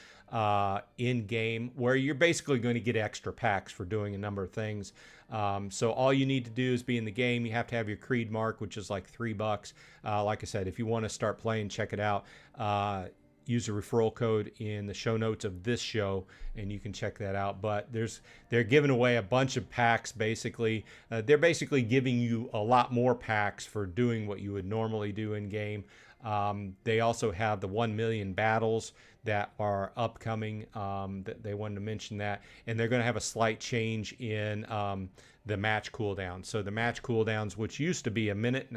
in game where you're basically going to get extra packs for doing a number of things. So all you need to do is be in the game. You have to have your Creed mark, which is like $3. Like I said, if you want to start playing, check it out. Use a referral code in the show notes of this show, and you can check that out. But they're giving away a bunch of packs. Basically, they're basically giving you a lot more packs for doing what you would normally do in game. They also have the 1 million battles that are upcoming. That they wanted to mention that, and they're going to have a slight change in the match cooldown. So the match cooldowns, which used to be 2 minutes.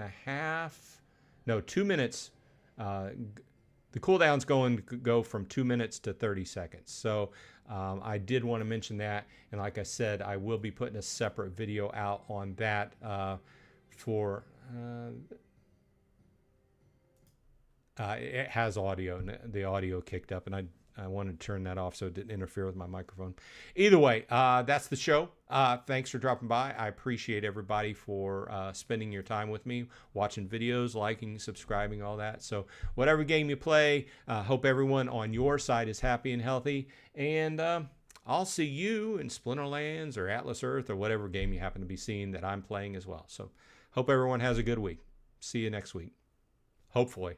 The cooldown's going to go from 2 minutes to 30 seconds. So I did want to mention that. And like I said, I will be putting a separate video out on that for... it has audio, and the audio kicked up, and I wanted to turn that off so it didn't interfere with my microphone. Either way, that's the show. Thanks for dropping by. I appreciate everybody for spending your time with me, watching videos, liking, subscribing, all that. So whatever game you play, hope everyone on your side is happy and healthy. And I'll see you in Splinterlands or Atlas Earth or whatever game you happen to be seeing that I'm playing as well. So hope everyone has a good week. See you next week. Hopefully.